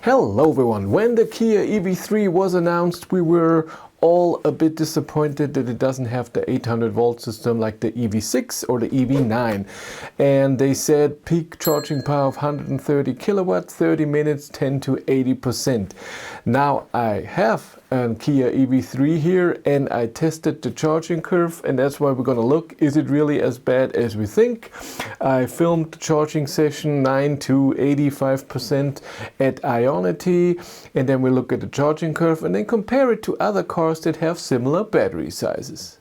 Hello everyone! When the Kia EV3 was announced, we were all a bit disappointed that it doesn't have the 800 volt system like the EV6 or the EV9. And they said peak charging power of 130 kilowatts, 30 minutes, 10 to 80%. Now I have a Kia EV3 here and I tested the charging curve, and that's why we're gonna look. Is it really as bad as we think? I filmed the charging session 9 to 85% at Ionity, and then we look at the charging curve and then compare it to other cars that have similar battery sizes.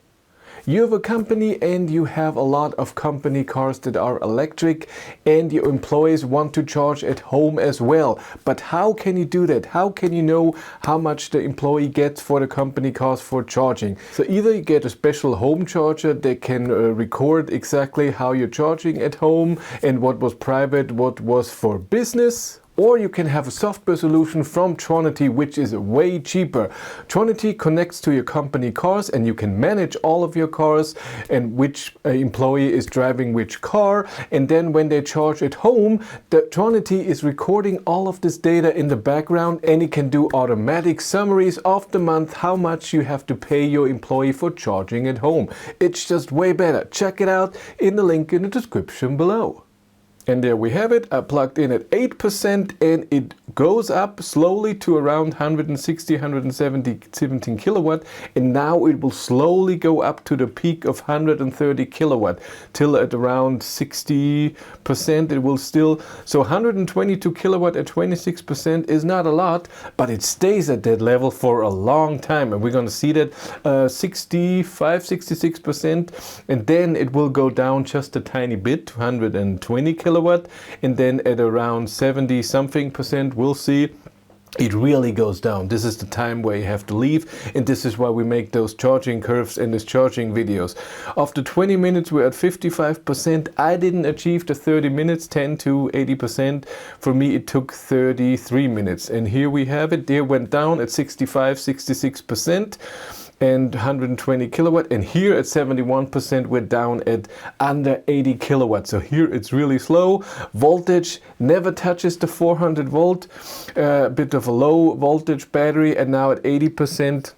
You have a company and you have a lot of company cars that are electric, and your employees want to charge at home as well. But how can you do that? How can you know how much the employee gets for the company cars for charging? So either you get a special home charger that can record exactly how you're charging at home and what was private, what was for business. Or you can have a software solution from Tronity, which is way cheaper. Tronity connects to your company cars and you can manage all of your cars and which employee is driving which car. And then when they charge at home, the Tronity is recording all of this data in the background, and it can do automatic summaries of the month, how much you have to pay your employee for charging at home. It's just way better. Check it out in the link in the description below. And there we have it. I plugged in at 8% and it goes up slowly to around 160, 117 kilowatt. And now it will slowly go up to the peak of 130 kilowatt till at around 60%. It will still, so 122 kilowatt at 26% is not a lot, but it stays at that level for a long time. And we're going to see that 65, 66%. And then it will go down just a tiny bit to 120 kilowatt. And then at around 70 something percent, we'll see it really goes down. This is the time where you have to leave, and this is why we make those charging curves and these charging videos. After 20 minutes we're at 55%. I didn't achieve the 30 minutes, 10 to 80%. For me it took 33 minutes, and here we have it. There went down at 65, 66%. And 120 kilowatt, and here at 71% we're down at under 80 kilowatts. So here it's really slow. Voltage never touches the 400 volt, a bit of a low voltage battery, and now at 80%.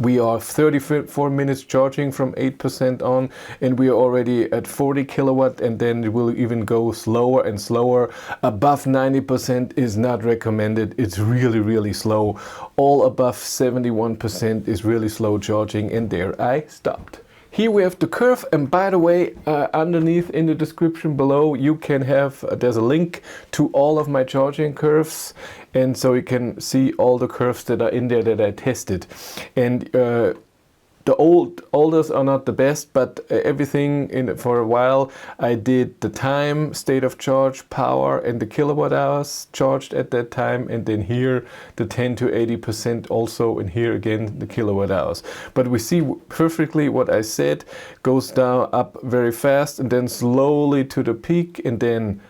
We are 34 minutes charging from 8% on, and we are already at 40 kilowatt, and then it will even go slower and slower. Above 90% is not recommended. It's really, really slow. All above 71% is really slow charging, and there I stopped. Here we have the curve, and by the way, underneath in the description below you can have, there's a link to all of my charging curves, and so you can see all the curves that are in there that I tested. And the oldest are not the best, but everything in for a while I did the time, state of charge, power, and the kilowatt hours charged at that time, and then here the 10 to 80% also, and here again the kilowatt hours. But we see perfectly what I said goes down up very fast and then slowly to the peak, and then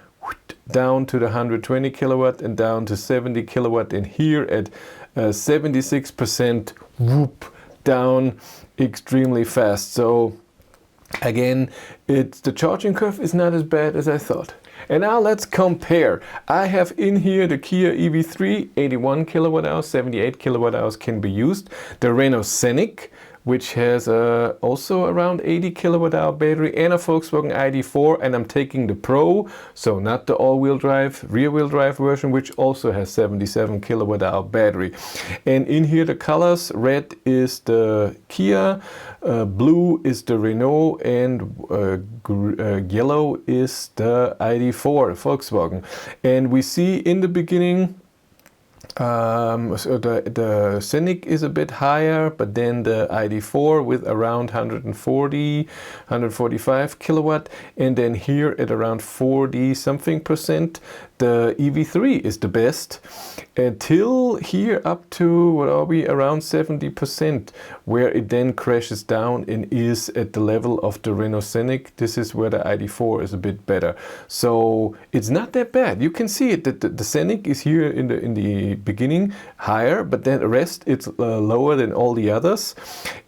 down to the 120 kilowatt and down to 70 kilowatt, and here at 76%, whoop, down extremely fast. So again, the charging curve is not as bad as I thought. And now let's compare. I have in here the Kia EV3, 81 kilowatt hours, 78 kilowatt hours can be used. The Renault Scenic, which has also around 80 kilowatt hour battery, and a Volkswagen ID.4, and I'm taking the Pro, so not the all-wheel drive, rear-wheel drive version, which also has 77 kilowatt hour battery. And in here the colors, red is the Kia, blue is the Renault, and yellow is the ID.4 Volkswagen. And we see in the beginning so the Scenic is a bit higher, but then the ID.4 with around 140, 145 kilowatt, and then here at around 40 something percent, the EV3 is the best, until here up to, what are we, around 70%, where it then crashes down and is at the level of the Renault Scenic. This is where the ID.4 is a bit better. So it's not that bad. You can see it that the Scenic is here in the beginning higher, but then the rest it's lower than all the others.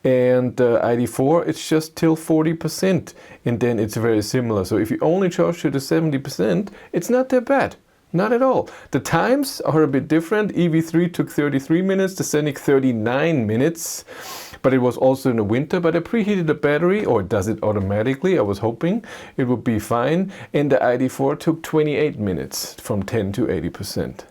And the ID.4 it's just till 40%, and then it's very similar. So if you only charge to the 70%, it's not that bad. Not at all. The times are a bit different. EV3 took 33 minutes, the Scenic 39 minutes, but it was also in the winter. But I preheated the battery, or it does it automatically. I was hoping it would be fine. And the ID4 took 28 minutes from 10 to 80%.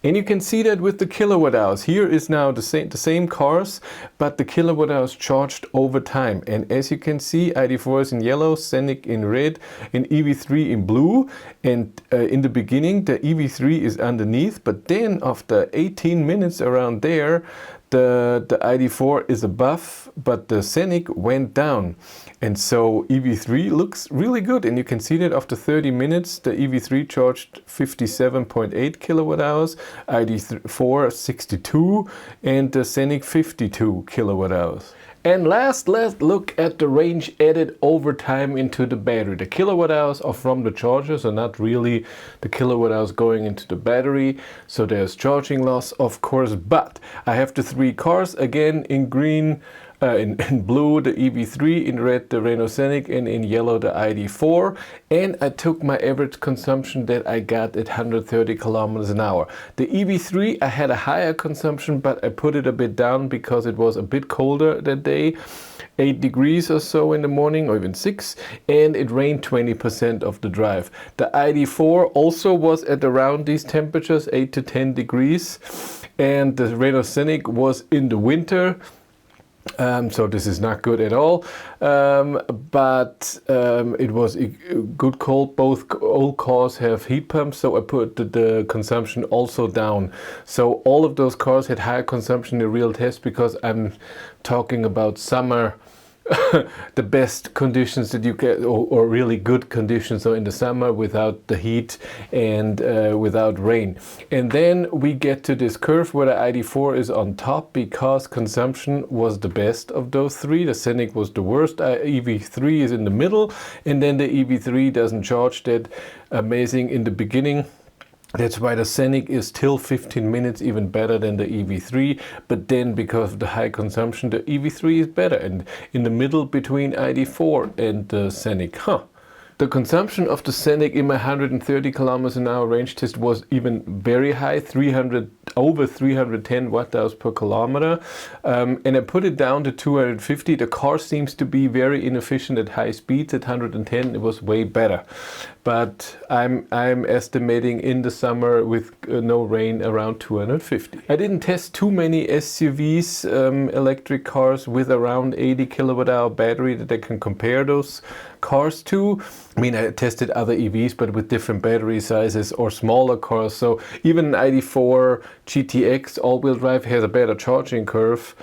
And you can see that with the kilowatt hours. Here is now the same cars, but the kilowatt hours charged over time. And as you can see, ID4 is in yellow, Scenic in red, and EV3 in blue. And in the beginning, the EV3 is underneath, but then after 18 minutes around there, the ID4 is above, but the Scenic went down. And so EV3 looks really good. And you can see that after 30 minutes, the EV3 charged 57.8 kilowatt hours, ID4 62, and the Scenic 52 kilowatt hours. And last, let's look at the range added over time into the battery. The kilowatt hours are from the charger, so not really the kilowatt hours going into the battery. So there's charging loss, of course, but I have the 3 cars again in green, in blue the EV3, in red the Renault Scenic, and in yellow the ID4. And I took my average consumption that I got at 130 kilometers an hour. The EV3, I had a higher consumption, but I put it a bit down because it was a bit colder that day, 8 degrees or so in the morning, or even 6, and it rained 20% of the drive. The ID4 also was at around these temperatures, 8 to 10 degrees, and the Renault Scenic was in the winter. So this is not good at all, but it was a good cold. Both old cars have heat pumps, so I put the consumption also down. So all of those cars had higher consumption in the real test, because I'm talking about summer, the best conditions that you get, or really good conditions, so in the summer without the heat and without rain. And then we get to this curve where the ID4 is on top because consumption was the best of those 3. The Scenic was the worst, EV3 is in the middle, and then the EV3 doesn't charge that amazing in the beginning. That's why the Scenic is till 15 minutes even better than the EV3, but then because of the high consumption, the EV3 is better, and in the middle between ID4 and the Scenic. The consumption of the Scenic in my 130 kilometers an hour range test was even very high, over 310 watt-hours per kilometer, and I put it down to 250. The car seems to be very inefficient at high speeds. At 110 it was way better, but I'm estimating in the summer with no rain around 250. I didn't test too many SUVs, electric cars with around 80 kilowatt hour battery that I can compare those cars to. I mean, I tested other EVs, but with different battery sizes or smaller cars. So even an ID4 GTX all-wheel drive has a better charging curve.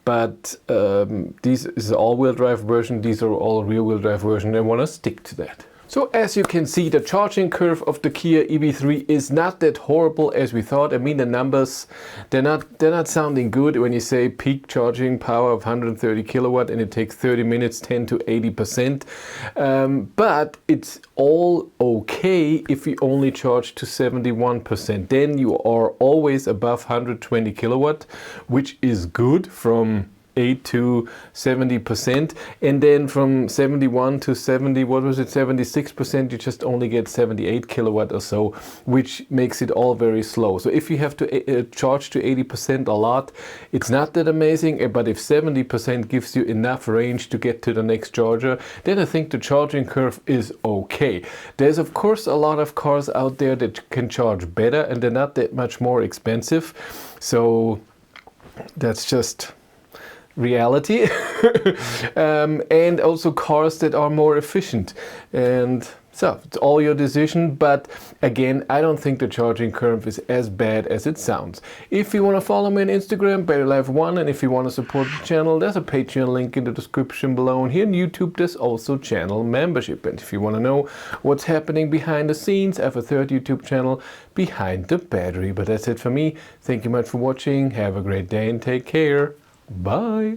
But this is an all-wheel drive version. These are all rear-wheel drive version. I want to stick to that. So as you can see, the charging curve of the Kia EV3 is not that horrible as we thought. I mean, the numbers, they're not sounding good when you say peak charging power of 130 kilowatt and it takes 30 minutes, 10 to 80%. But it's all okay if you only charge to 71%. Then you are always above 120 kilowatt, which is good from 8 to 70%, and then from 71 to 76%, you just only get 78 kilowatt or so, which makes it all very slow. So if you have to charge to 80% a lot, it's not that amazing, but if 70% gives you enough range to get to the next charger, then I think the charging curve is okay. There's of course a lot of cars out there that can charge better, and they're not that much more expensive, so that's just reality. And also cars that are more efficient, and so it's all your decision. But again, I don't think the charging curve is as bad as it sounds. If you want to follow me on Instagram, BatteryLife1, and if you want to support the channel, there's a Patreon link in the description below, and here on YouTube there's also channel membership. And if you want to know what's happening behind the scenes, I have a third YouTube channel, Behind the Battery. But that's it for me. Thank you much for watching. Have a great day and take care. Bye.